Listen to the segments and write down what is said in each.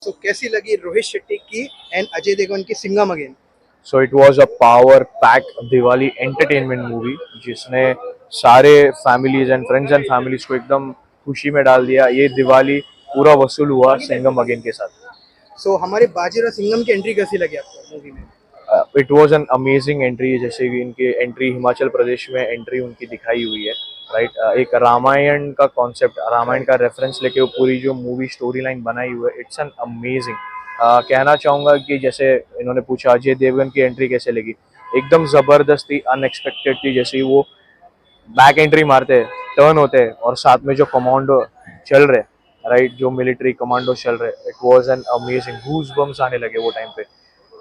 तो कैसी लगी रोहित शेट्टी की एंड अजय देवगन की Singham again? So it was a power pack Diwali entertainment movie जिसने सारे families and friends and families को एकदम खुशी में डाल दिया। ये दिवाली पूरा वसूल हुआ सिंघम अगेन के साथ। सो हमारे बाजीराव सिंघम की एंट्री कैसी लगी आपको मूवी में? It was an amazing entry. जैसे कि इनकी एंट्री हिमाचल प्रदेश में एंट्री उनकी दिखाई हुई है, राइट। एक रामायण का कॉन्सेप्ट, रामायण का रेफरेंस लेके वो पूरी जो मूवी स्टोरी लाइन बनाई हुई है, इट्स एन अमेजिंग। कहना चाहूँगा कि जैसे इन्होंने पूछा अजय देवगन की एंट्री कैसे लगी, एकदम ज़बरदस्त थी, अनएक्सपेक्टेड थी। जैसे ही वो बैक एंट्री मारते हैं, टर्न होते हैं और साथ में जो कमांडो चल रहे, राइट, जो मिलिट्री कमांडो चल रहे, it was an amazing, goose bumps आने लगे वो टाइम पे।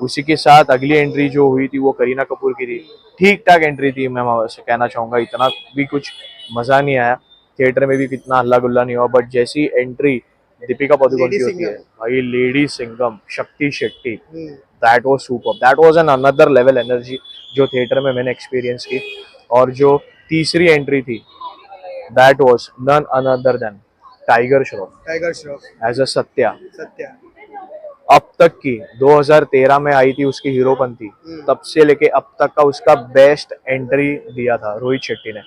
उसी के साथ अगली एंट्री जो हुई थी वो करीना कपूर की थी। ठीक ठाक एंट्री थी, मैं वैसे कहना चाहूँगा, इतना भी कुछ मज़ा नहीं आया, थिएटर में भी कितना हल्ला गुल्ला नहीं हुआ। बट जैसी एंट्री दीपिका पादुकोण लेडी की होती है, सिंघम। भाई lady Singham, Shakti Shetty, that was super, that was an another level energy जो थिएटर में मैंने एक्सपीरियंस की। और जो तीसरी एंट्री थी, that was none other than Tiger Shroff Tiger Shroff as a Satya. Satya. अब तक की 2013 में आई थी उसकी हीरोपंती, तब से लेके अब तक का उसका बेस्ट एंट्री दिया था रोहित शेट्टी ने।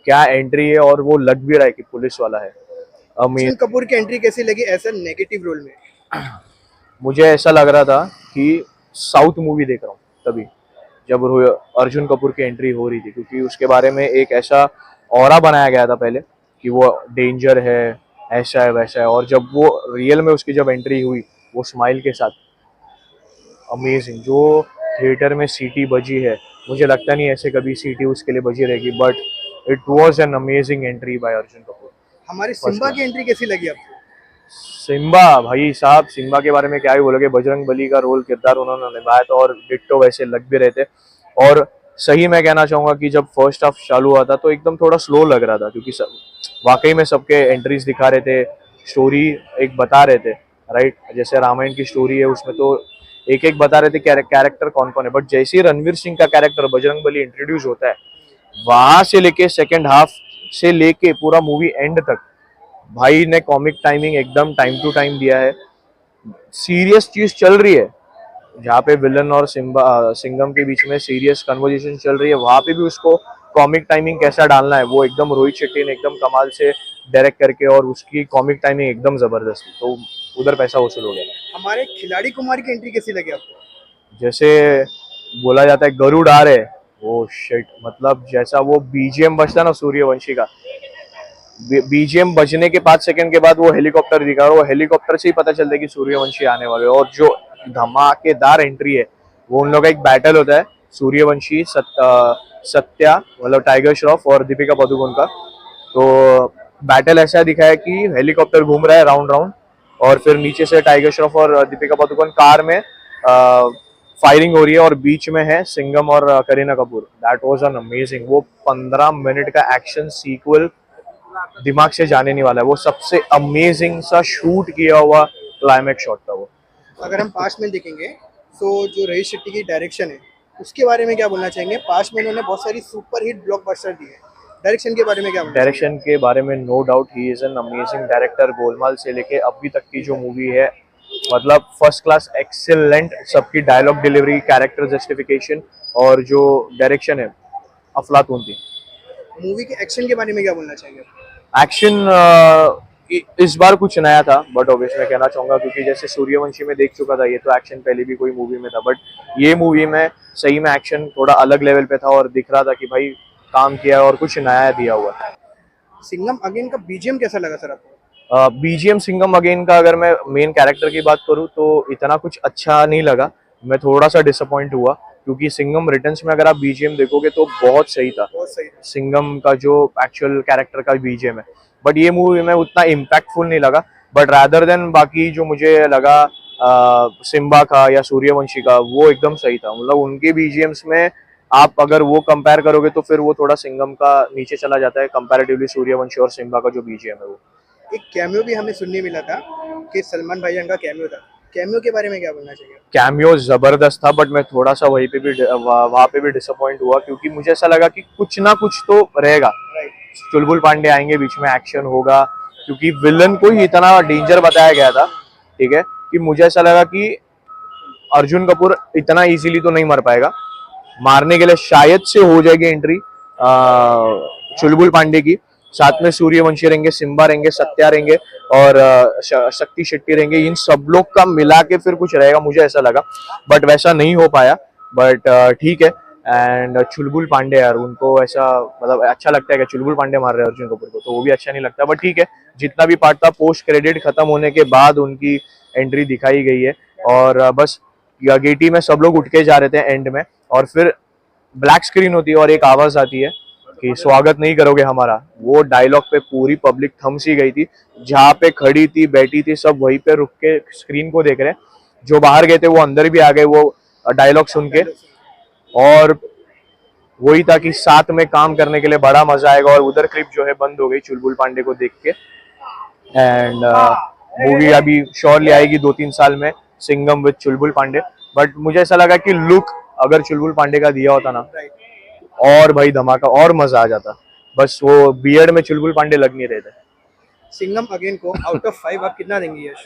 क्या एंट्री है, और वो लग भी रहा है कि पुलिस वाला है। अर्जुन कपूर की एंट्री कैसी लगी ऐसा नेगेटिव रोल में? मुझे ऐसा लग रहा था कि साउथ मूवी देख रहा हूँ तभी, जब अर्जुन कपूर की एंट्री हो रही थी, क्योंकि उसके बारे में एक ऐसा ऑरा बनाया गया था पहले कि वो डेंजर है, ऐसा है वैसा है। और जब वो रियल में उसकी जब एंट्री हुई वो स्माइल के साथ, अमेजिंग। जो थिएटर में सीटी बजी है, मुझे लगता नहीं ऐसे कभी सीटी उसके लिए बजी रहेगी, but it was an amazing entry by Arjun Kapoor. हमारे सिम्बा की एंट्री कैसी लगी आपको? सिम्बा, भाई साहब, सिम्बा के बारे में क्या ही बोलोगे, बजरंग बली का रोल किरदार उन्होंने निभाया था और डिट्टो वैसे लग भी रहे थे। और सही मैं कहना चाहूंगा कि जब फर्स्ट हाफ चालू हुआ था तो एकदम थोड़ा स्लो लग रहा था, क्योंकि वाकई में सबके एंट्रीज दिखा रहे थे, स्टोरी एक बता रहे थे, राइट। जैसे रामायण की स्टोरी है उसमें तो एक एक बता रहे थे कैरेक्टर कौन कौन है। बट जैसे ही रणवीर सिंह का कैरेक्टर बजरंग बली इंट्रोड्यूस होता है, वहां से लेके सेकेंड हाफ से लेके पूरा मूवी एंड तक, भाई ने कॉमिक टाइमिंग एकदम टाइम टू टाइम दिया है। सीरियस चीज चल रही है जहाँ पे विलन और सिंघम के बीच में सीरियस कन्वर्सेशन चल रही है, वहां पे भी उसको कॉमिक टाइमिंग कैसा डालना है वो एकदम रोहित शेट्टी ने एकदम कमाल से डायरेक्ट करके, और उसकी कॉमिक टाइमिंग एकदम जबरदस्त थी, तो उधर पैसा वसूल हो गया। हमारे खिलाड़ी कुमार की एंट्री कैसी लगी आपको? जैसे बोला जाता है गरुड़ आ रहे, वो शिट, मतलब जैसा वो बीजीएम बजता ना सूर्यवंशी का, बीजीएम बजने के 5 सेकंड के बाद वो हेलीकॉप्टर दिखा, और वो हेलीकॉप्टर से ही पता चलता है कि सूर्यवंशी आने वाले। और जो धमाकेदार एंट्री है, वो उन लोगों का एक बैटल होता है, सूर्यवंशी सत्या, मतलब टाइगर श्रॉफ और दीपिका पादुकोण का। तो बैटल ऐसा दिखा है कि हेलीकॉप्टर घूम रहा है राउंड राउंड, और फिर नीचे से टाइगर श्रॉफ और दीपिका पादुकोण कार में फायरिंग हो रही है, और बीच में है सिंघम और Kareena Kapoor. That was an amazing. वो 15 मिनट का एक्शन सीक्वल दिमाग से जाने नहीं वाला है, वो सबसे अमेजिंग सा शूट किया हुआ क्लाइमैक्स शॉट था वो। अगर हम पास्ट में देखेंगे तो जो रोहित शेट्टी की डायरेक्शन है उसके बारे में क्या बोलना चाहेंगे? पास्ट में उन्होंने बहुत सारी सुपर हिट ब्लॉकबस्टर दी है, डायरेक्शन के बारे में क्या बोलना डायरेक्शन के बारे में no doubt he is an amazing director. Golmaal से लेके अभी तक की जो मूवी है, मतलब फर्स्ट क्लास, एक्सीलेंट, सबकी डायलॉग डिलीवरी, कैरेक्टर जस्टिफिकेशन और जो डायरेक्शन है, अफलातून थी। चाहेंगे? मूवी के एक्शन के बारे में क्या बोलना चाहेंगे? एक्शन इस बार कुछ नया था, बट ऑब्वियसली मैं कहना चाहूंगा, क्योंकि जैसे सूर्यवंशी में देख चुका था, ये तो एक्शन पहले भी कोई मूवी में था, बट ये मूवी में सही में एक्शन थोड़ा अलग लेवल पे था, और दिख रहा था कि भाई काम किया और कुछ नया दिया हुआ है। सिंघम अगेन का बीजीएम कैसा लगा सर आपको? बीजीएम सिंघम अगेन का अगर मैं मेन कैरेक्टर की बात करूँ तो इतना कुछ अच्छा नहीं लगा, मैं थोड़ा सा डिसअपॉइंट हुआ, क्योंकि सिंघम रिटर्न्स में अगर आप बीजीएम देखोगे तो बहुत सही था, बहुत सही था। सिंघम का जो एक्चुअल कैरेक्टर का बीजीएम है। बट ये मूवी में उतना इम्पैक्टफुल नहीं लगा, बट रादर देन बाकी जो मुझे लगा सिम्बा का या सूर्यवंशी का, वो एकदम सही था। मतलब उनके बीजीएम्स में आप अगर वो कंपेयर करोगे तो फिर वो थोड़ा सिंघम का नीचे चला जाता है कंपैरेटिवली सूर्यवंशी और सिम्बा का जो बीजीएम है वो। एक कैमियो भी हमें सुनने मिला था कि सलमान भाईजान का कैमियो था, कैमियो के बारे में क्या बोलना चाहिए? कैमियो जबरदस्त था, बट मैं थोड़ा सा वहीं पे भी वहां पे भी डिसअपॉइंट हुआ, क्योंकि मुझे ऐसा लगा कि कुछ ना कुछ तो रहेगा, राइट। चुलबुल पांडे आएंगे, बीच में एक्शन होगा, क्योंकि विलन को ही इतना डेंजर बताया गया था, ठीक है। कि मुझे ऐसा लगा कि अर्जुन कपूर इतना इजीली तो नहीं मर पाएगा, मारने के लिए शायद से हो जाएगी एंट्री चुलबुल पांडे की, साथ में सूर्यवंशी रहेंगे, सिम्बा रहेंगे, सत्या रहेंगे और शक्ति शेट्टी रहेंगे, इन सब लोग का मिला के फिर कुछ रहेगा मुझे ऐसा लगा, बट वैसा नहीं हो पाया। बट ठीक है। एंड चुलबुल पांडे यार, उनको ऐसा मतलब अच्छा लगता है कि चुलबुल पांडे मार रहे हैं अर्जुन कपूर को, तो वो भी अच्छा नहीं लगता, बट ठीक है। जितना भी पार्ट था पोस्ट क्रेडिट खत्म होने के बाद उनकी एंट्री दिखाई गई है और बस गेटी में सब लोग उठ के जा रहे थे एंड में, और फिर ब्लैक स्क्रीन होती है और एक आवाज आती है कि स्वागत नहीं करोगे हमारा। वो डायलॉग पे पूरी पब्लिक थम सी गई थी, जहाँ पे खड़ी थी बैठी थी सब वहीं पे रुक के स्क्रीन को देख रहे हैं, जो बाहर गए थे वो अंदर भी आ गए वो डायलॉग सुन के। और वही था कि साथ में काम करने के लिए बड़ा मजा आएगा, और उधर क्लिप जो है बंद हो गई चुलबुल पांडे को देख के। एंड मूवी अभी श्योरली आएगी 2-3 साल में, सिंघम विद चुलबुल पांडे। बट मुझे ऐसा लगा कि लुक अगर चुलबुल पांडे का दिया होता ना, और भाई धमाका और मजा आ जाता, बस वो बियर्ड में चुलबुल पांडे लग नहीं रहे थे। सिंघम अगेन को आउट ऑफ 5 आप कितना देंगे यश?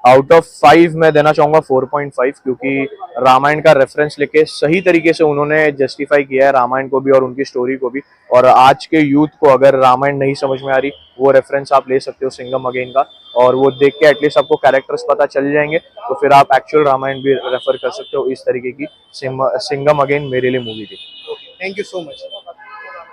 आउट ऑफ 5 मैं देना चाहूंगा 4.5, क्योंकि रामायण का रेफरेंस लेके सही तरीके से उन्होंने जस्टिफाई किया है रामायण को भी और उनकी स्टोरी को भी, और आज के यूथ को अगर रामायण नहीं समझ में आ रही, वो रेफरेंस आप ले सकते हो सिंघम अगेन का, और वो देख के एटलीस्ट आपको कैरेक्टर्स पता चल जाएंगे, तो फिर आप एक्चुअल रामायण भी रेफर कर सकते हो। इस तरीके की सिंघम अगेन मेरे लिए मूवी थी। Thank you so much.